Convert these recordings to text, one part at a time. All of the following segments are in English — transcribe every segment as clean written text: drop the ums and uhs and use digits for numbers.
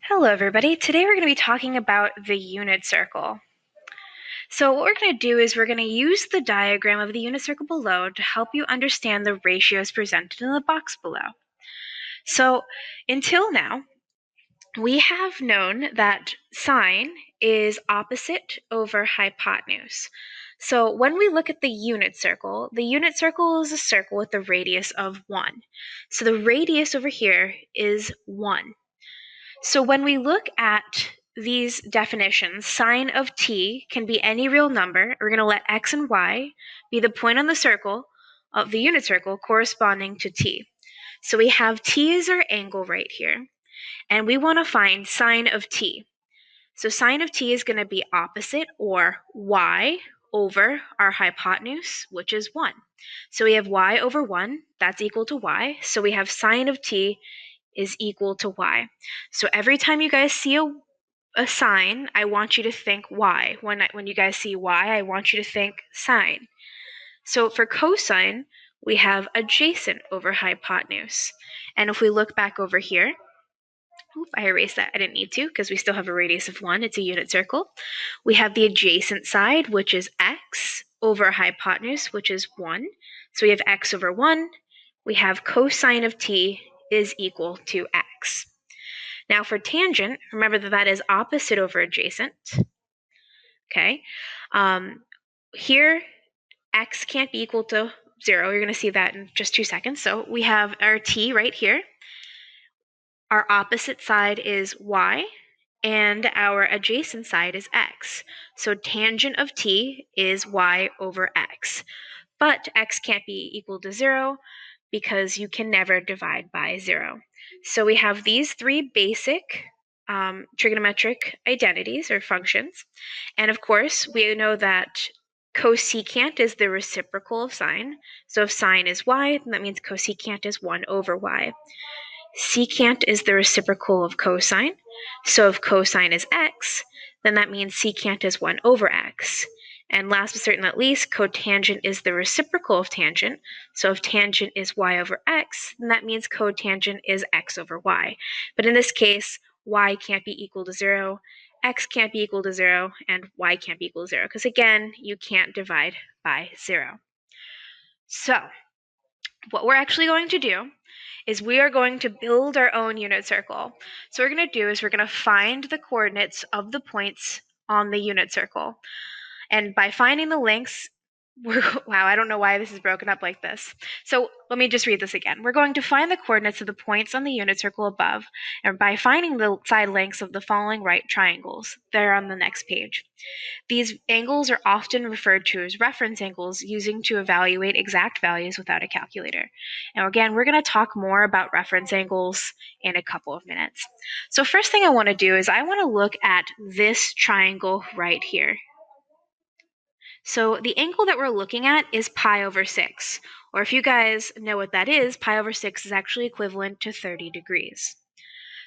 Hello everybody, today we're going to be talking about the unit circle. So what we're going to do is we're going to use the diagram of the unit circle below to help you understand the ratios presented in the box below. So until now, we have known that sine is opposite over hypotenuse. So when we look at the unit circle is a circle with a radius of 1. So the radius over here is 1. So when we look at these definitions, sine of t can be any real number. We're going to let x and y be the point on the circle of the unit circle corresponding to t. So we have t is our angle right here, and we want to find sine of t. So sine of t is going to be opposite, or y, over our hypotenuse, which is 1. So we have y over 1, that's equal to y. So we have sine of t is equal to y. So every time you guys see a sign, I want you to think y. When you guys see y, I want you to think sine. So for cosine, we have adjacent over hypotenuse. And if we look back over here, I erased that. I didn't need to because we still have a radius of 1. It's a unit circle. We have the adjacent side, which is x, over hypotenuse, which is 1. So we have x over 1. We have cosine of t is equal to x. Now for tangent, remember that is opposite over adjacent. Okay. Here, x can't be equal to 0. You're going to see that in just 2 seconds. So we have our t right here. Our opposite side is y, and our adjacent side is x. So tangent of t is y over x. But x can't be equal to 0 because you can never divide by 0. So we have these three basic trigonometric identities or functions. And of course, we know that cosecant is the reciprocal of sine. So if sine is y, then that means cosecant is 1 over y. Secant is the reciprocal of cosine. So if cosine is x, then that means secant is 1 over x. And last but certainly not least, cotangent is the reciprocal of tangent. So if tangent is y over x, then that means cotangent is x over y. But in this case, y can't be equal to 0, x can't be equal to 0, and y can't be equal to 0, because again, you can't divide by 0. So what we're actually going to do is we are going to build our own unit circle. So what we're going to do is we're going to find the coordinates of the points on the unit circle. And by finding the lengths, wow, I don't know why this is broken up like this. So let me just read this again. We're going to find the coordinates of the points on the unit circle above, and by finding the side lengths of the following right triangles. They're on the next page. These angles are often referred to as reference angles, using to evaluate exact values without a calculator. Now again, we're going to talk more about reference angles in a couple of minutes. So first thing I want to do is I want to look at this triangle right here. So the angle that we're looking at is pi over 6, or if you guys know what that is, pi over 6 is actually equivalent to 30 degrees.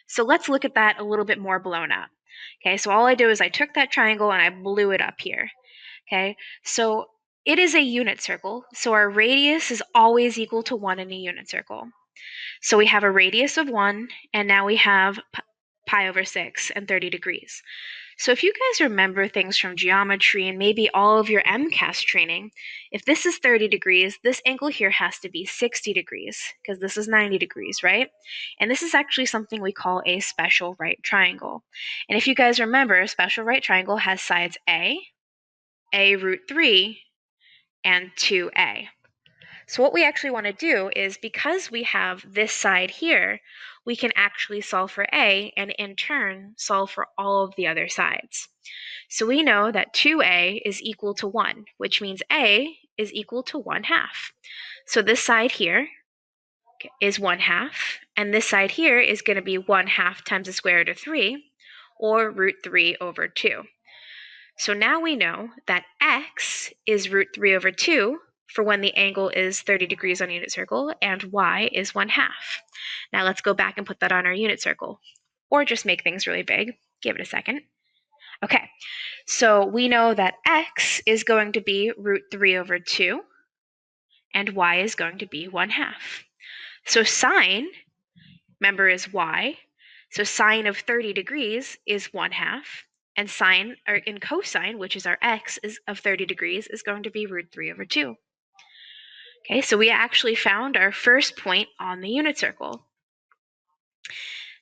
So let's look at that a little bit more blown up. Okay, so all I do is I took that triangle and I blew it up here. Okay, so it is a unit circle, so our radius is always equal to 1 in a unit circle. So we have a radius of 1, and now we have pi over 6 and 30 degrees. So if you guys remember things from geometry and maybe all of your MCAS training, if this is 30 degrees, this angle here has to be 60 degrees, because this is 90 degrees, right? And this is actually something we call a special right triangle. And if you guys remember, a special right triangle has sides a root 3, and 2a. So what we actually want to do is, because we have this side here, we can actually solve for a and in turn solve for all of the other sides. So we know that 2a is equal to 1, which means a is equal to 1/2. So this side here is 1/2, and this side here is going to be 1/2 times the square root of 3, or root 3 over 2. So now we know that x is root 3 over 2 for when the angle is 30 degrees on a unit circle, and y is 1/2. Now let's go back and put that on our unit circle, or just make things really big. Give it a second. Okay, so we know that x is going to be root 3 over 2, and y is going to be 1/2. So sine, remember, is y. So sine of 30 degrees is 1/2, and cosine, which is our x, of 30 degrees, is going to be √3/2. Okay, so we actually found our first point on the unit circle.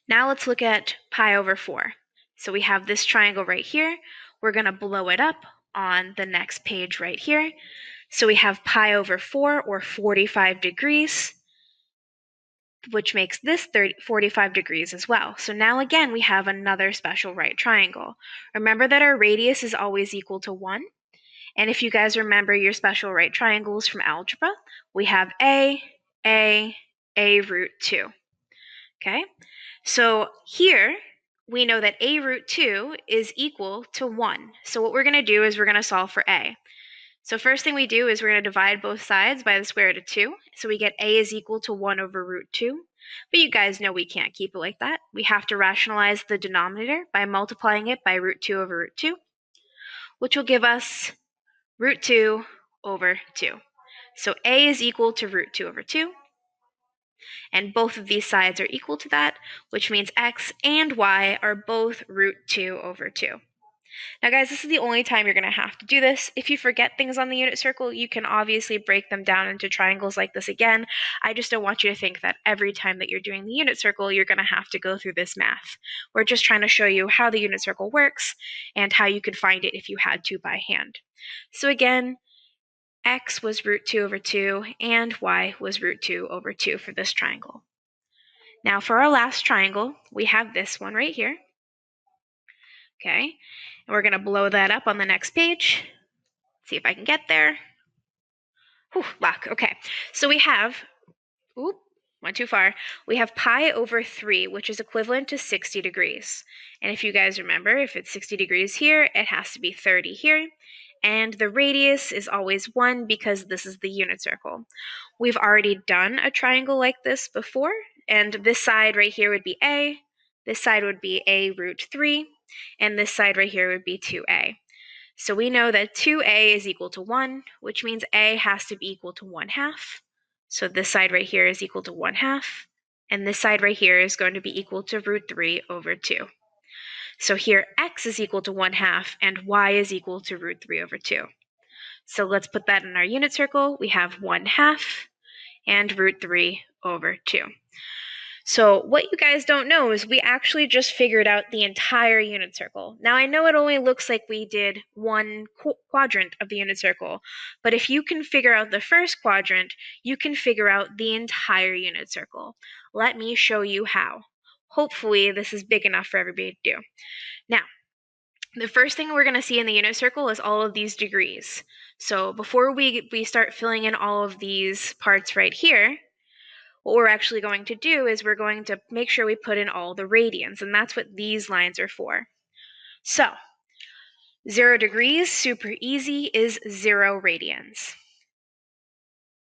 Now let's look at pi/4. So we have this triangle right here. We're going to blow it up on the next page right here. So we have pi/4, or 45 degrees, which makes this 45 degrees as well. So now again, we have another special right triangle. Remember that our radius is always equal to 1. And if you guys remember your special right triangles from algebra, we have a √2. Okay? So here, we know that a √2 is equal to 1. So what we're going to do is we're going to solve for a. So first thing we do is we're going to divide both sides by the square root of 2. So we get a is equal to 1/√2. But you guys know we can't keep it like that. We have to rationalize the denominator by multiplying it by √2/√2, which will give us √2/2. So a is equal to √2/2. And both of these sides are equal to that, which means x and y are both √2/2. Now guys, this is the only time you're going to have to do this. If you forget things on the unit circle, you can obviously break them down into triangles like this again. I just don't want you to think that every time that you're doing the unit circle, you're going to have to go through this math. We're just trying to show you how the unit circle works and how you could find it if you had to by hand. So again, x was √2/2 and y was √2/2 for this triangle. Now for our last triangle, we have this one right here. Okay, and we're going to blow that up on the next page. See if I can get there. Whew, luck. Okay, so we have, went too far. We have pi/3, which is equivalent to 60 degrees. And if you guys remember, if it's 60 degrees here, it has to be 30 here. And the radius is always 1 because this is the unit circle. We've already done a triangle like this before, and this side right here would be a, this side would be a√3, and this side right here would be 2a. So we know that 2a is equal to 1, which means a has to be equal to 1/2. So this side right here is equal to 1/2, and this side right here is going to be equal to √3/2. So here x is equal to 1/2 and y is equal to √3/2. So let's put that in our unit circle. We have 1/2 and √3/2. So what you guys don't know is we actually just figured out the entire unit circle. Now I know it only looks like we did one quadrant of the unit circle, but if you can figure out the first quadrant, you can figure out the entire unit circle. Let me show you how. Hopefully this is big enough for everybody to do. Now, the first thing we're going to see in the unit circle is all of these degrees. So before we start filling in all of these parts right here, what we're actually going to do is we're going to make sure we put in all the radians, and that's what these lines are for. So 0 degrees, super easy, is 0 radians.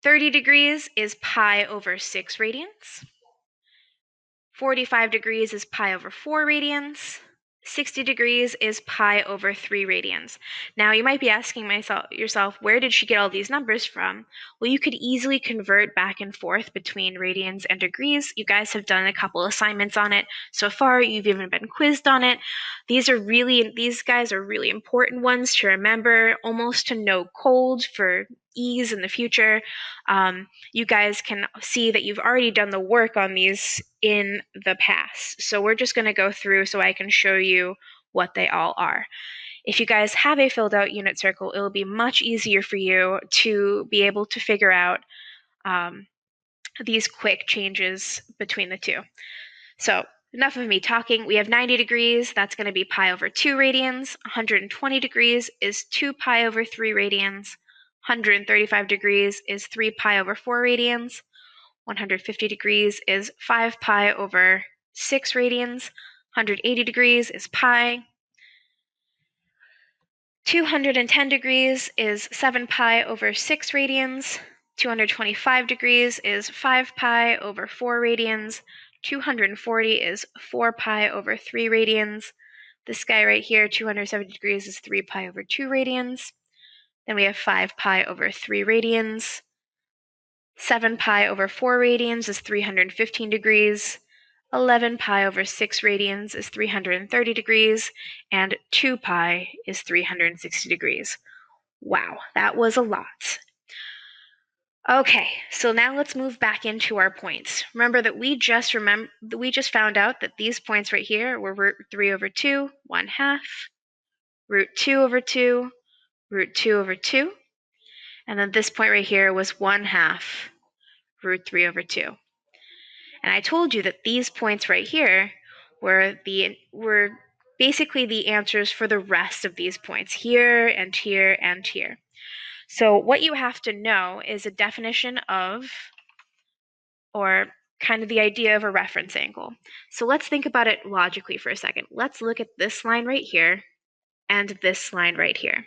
30 degrees is pi/6 radians. 45 degrees is pi/4 radians. 60 degrees is pi/3 radians. Now you might be asking yourself, where did she get all these numbers from? Well, you could easily convert back and forth between radians and degrees. You guys have done a couple assignments on it so far. You've even been quizzed on it. These guys are really important ones to remember, almost to know cold for ease in the future. You guys can see that you've already done the work on these in the past. So we're just going to go through so I can show you what they all are. If you guys have a filled out unit circle, it will be much easier for you to be able to figure out these quick changes between the two. So enough of me talking. We have 90 degrees. That's going to be pi/2 radians. 120 degrees is 2 pi/3 radians. 135 degrees is 3 pi/4 radians. 150 degrees is 5 pi/6 radians. 180 degrees is pi. 210 degrees is 7 pi/6 radians. 225 degrees is 5 pi/4 radians. 240 is 4 pi/3 radians. This guy right here, 270 degrees, is 3 pi/2 radians. Then we have 5 pi/3 radians. 7 pi/4 radians is 315 degrees. 11 pi over 6 radians is 330 degrees, and 2 pi is 360 degrees. Wow, that was a lot. Okay, so now let's move back into our points. Remember that we just found out that these points right here were root 3 over 2, 1/2, root 2 over 2, root 2 over 2, and then this point right here was 1/2 root 3 over 2. And I told you that these points right here were basically the answers for the rest of these points, here and here and here. So what you have to know is a definition of, or kind of the idea of, a reference angle. So let's think about it logically for a second. Let's look at this line right here and this line right here.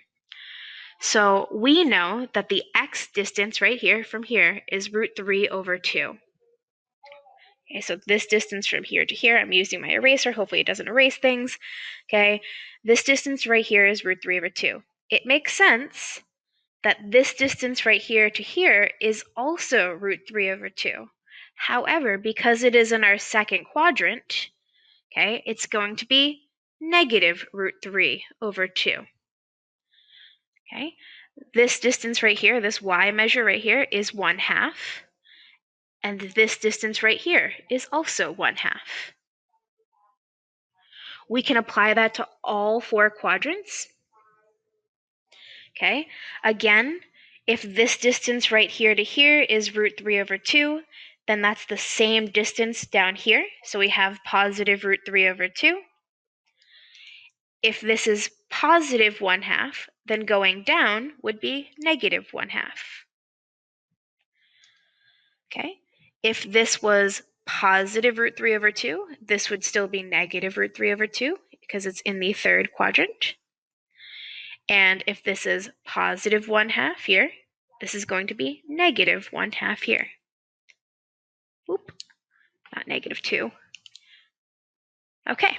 So we know that the x distance right here from here is root 3 over 2. Okay, so this distance from here to here, I'm using my eraser, hopefully it doesn't erase things. Okay, this distance right here is root 3 over 2. It makes sense that this distance right here to here is also root 3 over 2. However, because it is in our second quadrant, okay, it's going to be negative root 3 over 2. Okay, this distance right here, this y measure right here, is 1/2. And this distance right here is also 1/2. We can apply that to all 4 quadrants. Okay, again, if this distance right here to here is root 3 over 2, then that's the same distance down here. So we have positive root 3 over 2. If this is positive 1/2, then going down would be negative 1/2. Okay, if this was positive root 3 over 2, this would still be negative root 3 over 2 because it's in the third quadrant. And if this is positive 1/2 here, this is going to be negative 1/2 here. Oop, not negative 2. Okay,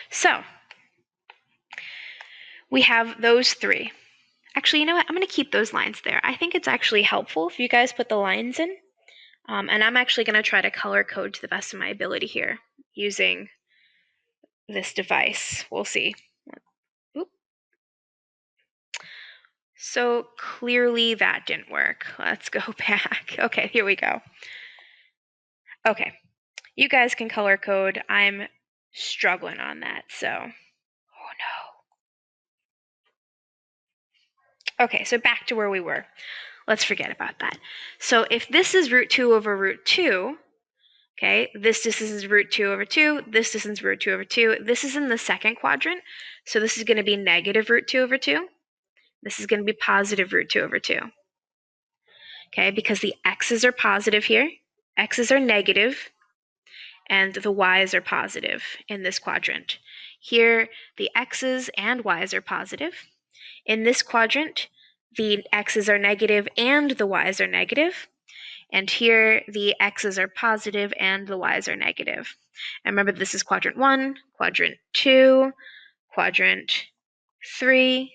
so we have those 3. Actually, you know what? I'm going to keep those lines there. I think it's actually helpful if you guys put the lines in. And I'm actually going to try to color code to the best of my ability here using this device. We'll see. Oop. So clearly that didn't work. Let's go back. Okay, here we go. Okay, you guys can color code. I'm struggling on that, so, oh no. Okay, so back to where we were. Let's forget about that. So if this is root 2 over root 2, okay, this distance is root 2 over 2, this distance is root 2 over 2, this is in the second quadrant, so this is going to be negative root 2 over 2. This is going to be positive root 2 over 2. Okay, because the x's are positive here, x's are negative, and the y's are positive in this quadrant. Here, the x's and y's are positive. In this quadrant, the x's are negative and the y's are negative. And here, the x's are positive and the y's are negative. And remember, this is quadrant 1, quadrant 2, quadrant 3.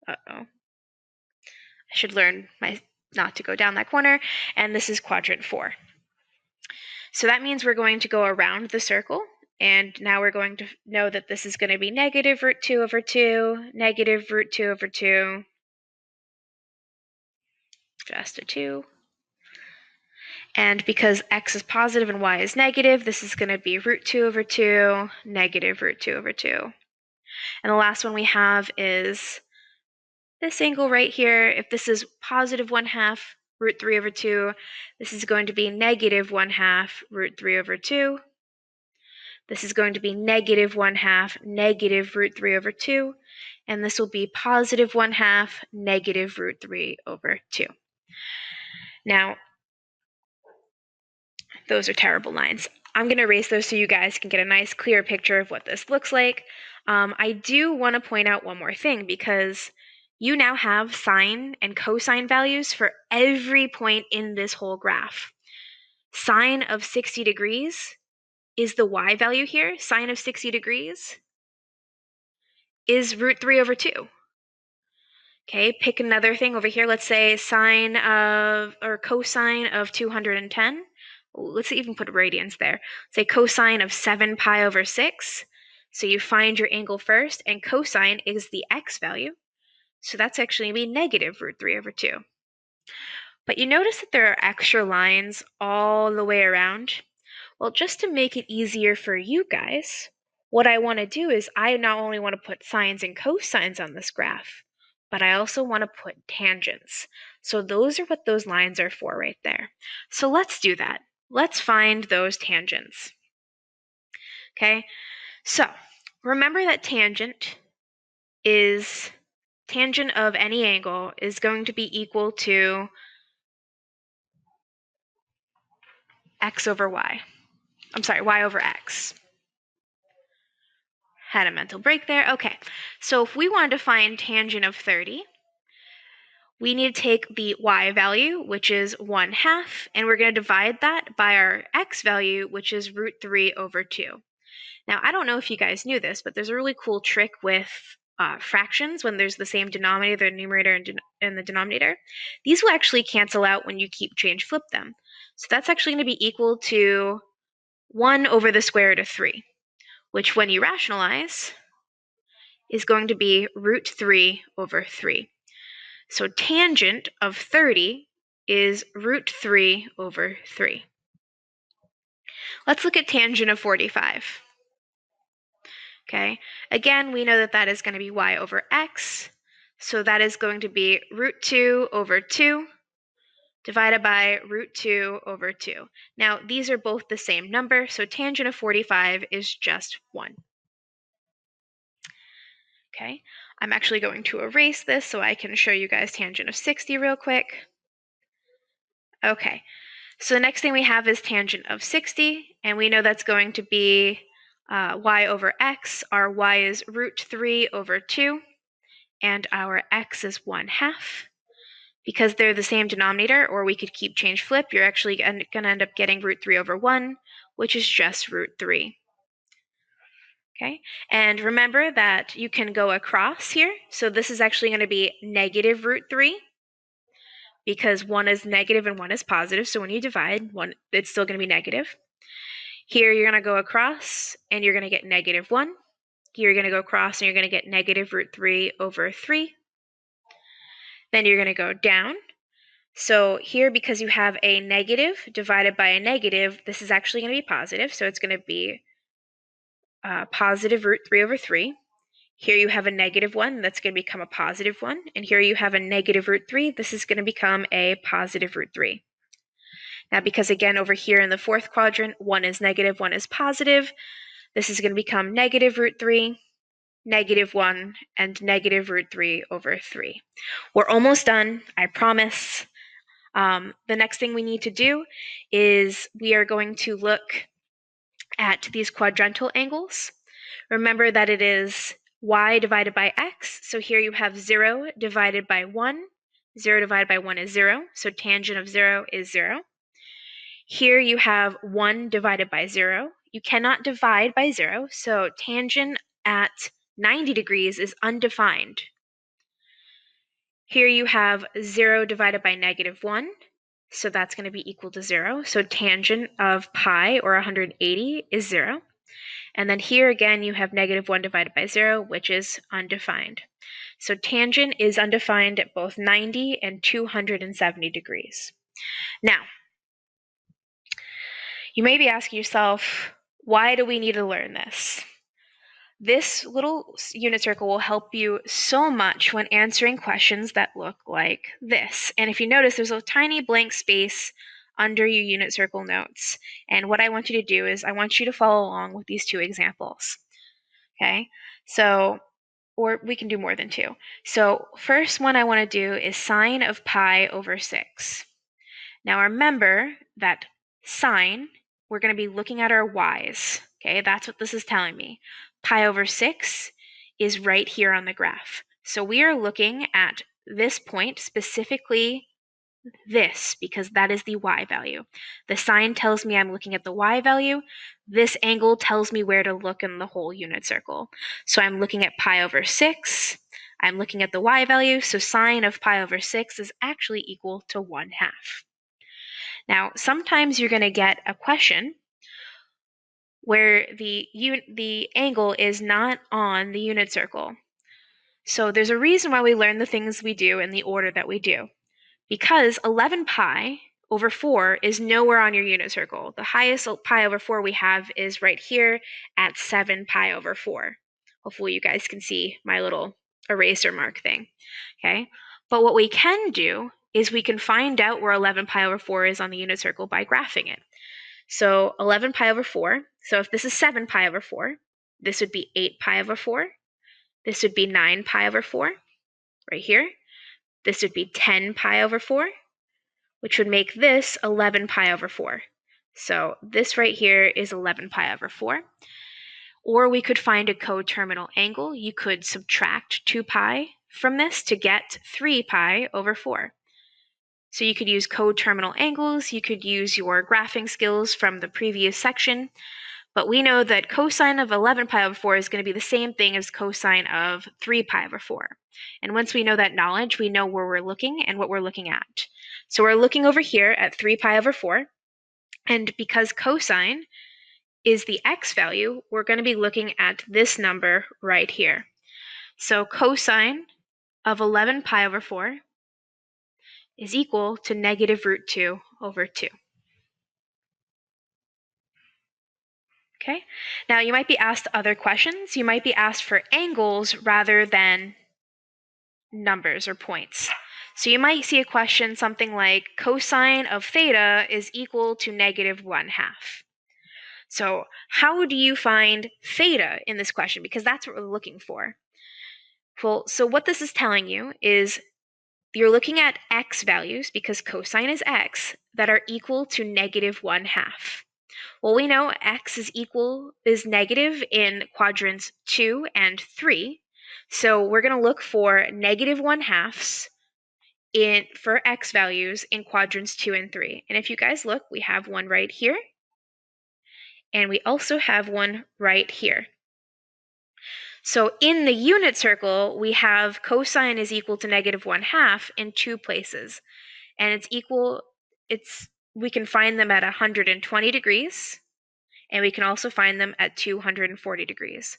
Uh-oh. I should learn not to go down that corner. And this is quadrant 4. So that means we're going to go around the circle. And now we're going to know that this is going to be negative root 2 over 2, negative root 2 over 2, just a 2. And because x is positive and y is negative, this is going to be root 2 over 2, negative root 2 over 2. And the last one we have is this angle right here. If this is positive 1/2 root 3 over 2, this is going to be negative 1/2 root 3 over 2. This is going to be negative 1/2 negative root 3 over 2. And this will be positive 1/2 negative root 3 over 2. Now, those are terrible lines. I'm going to erase those so you guys can get a nice clear picture of what this looks like. I do want to point out one more thing, because you now have sine and cosine values for every point in this whole graph. Sine of 60 degrees is the y value here. Sine of 60 degrees is root 3 over 2. Okay, pick another thing over here. Let's say sine of, or cosine of 210. let's even put radians there. Say cosine of 7 pi over 6. So you find your angle first, and cosine is the x value. So that's actually going to be negative root 3 over 2. But you notice that there are extra lines all the way around? Well, just to make it easier for you guys, what I want to do is I not only want to put sines and cosines on this graph, but I also want to put tangents. So those are what those lines are for right there. So let's do that. Let's find those tangents. Okay, so remember that tangent of any angle is going to be equal to x over y. I'm sorry, y over x. Had a mental break there. Okay, so if we wanted to find tangent of 30, we need to take the y value, which is 1/2, and we're going to divide that by our x value, which is root 3 over 2. Now, I don't know if you guys knew this, but there's a really cool trick with fractions when there's the same denominator, the numerator and the denominator. These will actually cancel out when you change flip them. So that's actually going to be equal to 1 over the square root of 3, which when you rationalize is going to be root 3 over 3. So tangent of 30 is root 3 over 3. Let's look at tangent of 45. Okay, again, we know that that is going to be y over x. So that is going to be root 2 over 2 divided by root 2 over 2. Now, these are both the same number, so tangent of 45 is just 1. Okay, I'm actually going to erase this so I can show you guys tangent of 60 real quick. Okay, so the next thing we have is tangent of 60, and we know that's going to be y over x. Our y is root 3 over 2, and our x is 1/2. Because they're the same denominator, or we could keep change flip, you're actually going to end up getting root 3 over 1, which is just root 3. Okay, and remember that you can go across here. So this is actually going to be negative root 3, because 1 is negative and 1 is positive. So when you divide, it's still going to be negative. Here you're going to go across, and you're going to get negative 1. Here you're going to go across, and you're going to get negative root 3 over 3. Then you're going to go down. So here, because you have a negative divided by a negative, this is actually going to be positive. So it's going to be positive root 3 over 3. Here you have a negative 1, that's going to become a positive 1. And here you have a negative root 3, this is going to become a positive root 3. Now, because again, over here in the fourth quadrant, 1 is negative, 1 is positive, this is going to become negative root 3, negative 1, and negative root 3 over 3. We're almost done, I promise. The next thing we need to do is we are going to look at these quadrantal angles. Remember that it is y divided by x. So here you have 0 divided by 1. 0 divided by 1 is 0. So tangent of 0 is 0. Here you have 1 divided by 0. You cannot divide by 0. So tangent at 90 degrees is undefined. Here you have 0 divided by negative 1. So that's going to be equal to 0. So tangent of pi, or 180, is 0. And then here again, you have negative 1 divided by 0, which is undefined. So tangent is undefined at both 90 and 270 degrees. Now, you may be asking yourself, why do we need to learn this? This little unit circle will help you so much when answering questions that look like this. And if you notice, there's a tiny blank space under your unit circle notes. And what I want you to do is I want you to follow along with these two examples. Okay, so, or we can do more than two. So first one I want to do is sine of pi over 6. Now remember that sine, we're going to be looking at our y's. Okay, that's what this is telling me. Pi over 6 is right here on the graph. So we are looking at this point, specifically this, because that is the y value. The sine tells me I'm looking at the y value. This angle tells me where to look in the whole unit circle. So I'm looking at pi over 6. I'm looking at the y value, so sine of pi over 6 is actually equal to 1/2. Now, sometimes you're going to get a question where the angle is not on the unit circle. So there's a reason why we learn the things we do in the order that we do. Because 11 pi over 4 is nowhere on your unit circle. The highest pi over 4 we have is right here at 7 pi over 4. Hopefully you guys can see my little eraser mark thing, okay? But what we can do is we can find out where 11 pi over 4 is on the unit circle by graphing it. So 11 pi over 4, so if this is 7 pi over 4, this would be 8 pi over 4. This would be 9 pi over 4, right here. This would be 10 pi over 4, which would make this 11 pi over 4. So this right here is 11 pi over 4. Or we could find a coterminal angle. You could subtract 2 pi from this to get 3 pi over 4. So you could use coterminal angles. You could use your graphing skills from the previous section. But we know that cosine of 11 pi over 4 is going to be the same thing as cosine of 3 pi over 4. And once we know that knowledge, we know where we're looking and what we're looking at. So we're looking over here at 3 pi over 4. And because cosine is the x value, we're going to be looking at this number right here. So cosine of 11 pi over 4 is equal to negative root 2 over 2. Okay, now you might be asked other questions. You might be asked for angles rather than numbers or points. So you might see a question something like cosine of theta is equal to negative 1/2. So how do you find theta in this question? Because that's what we're looking for. Well, so what this is telling you is you're looking at x values, because cosine is x, that are equal to negative 1/2. Well, we know x is negative in quadrants 2 and 3. So we're going to look for negative 1/2 for x values in quadrants 2 and 3. And if you guys look, we have one right here. And we also have one right here. So in the unit circle, we have cosine is equal to negative 1/2 in 2 places. And we can find them at 120 degrees. And we can also find them at 240 degrees.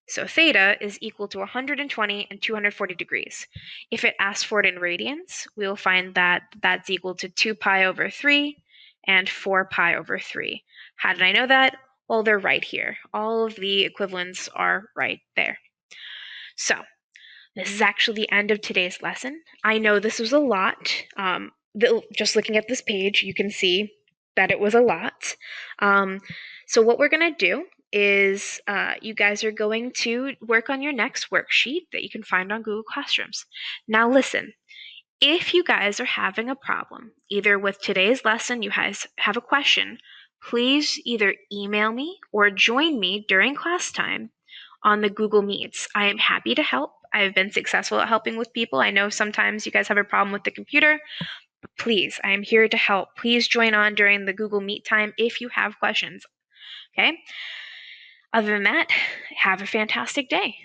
So theta is equal to 120 and 240 degrees. If it asks for it in radians, we'll find that that's equal to 2 pi over 3 and 4 pi over 3. How did I know that? Well, they're right here. All of the equivalents are right there. So this is actually the end of today's lesson. I know this was a lot. Just looking at this page, you can see that it was a lot. So what we're going to do is you guys are going to work on your next worksheet that you can find on Google Classrooms. Now listen, if you guys are having a problem, either with today's lesson, you guys have a question, please either email me or join me during class time on the Google Meets. I am happy to help. I've been successful at helping with people. I know sometimes you guys have a problem with the computer, but please, I am here to help. Please join on during the Google Meet time if you have questions. Okay? Other than that, have a fantastic day.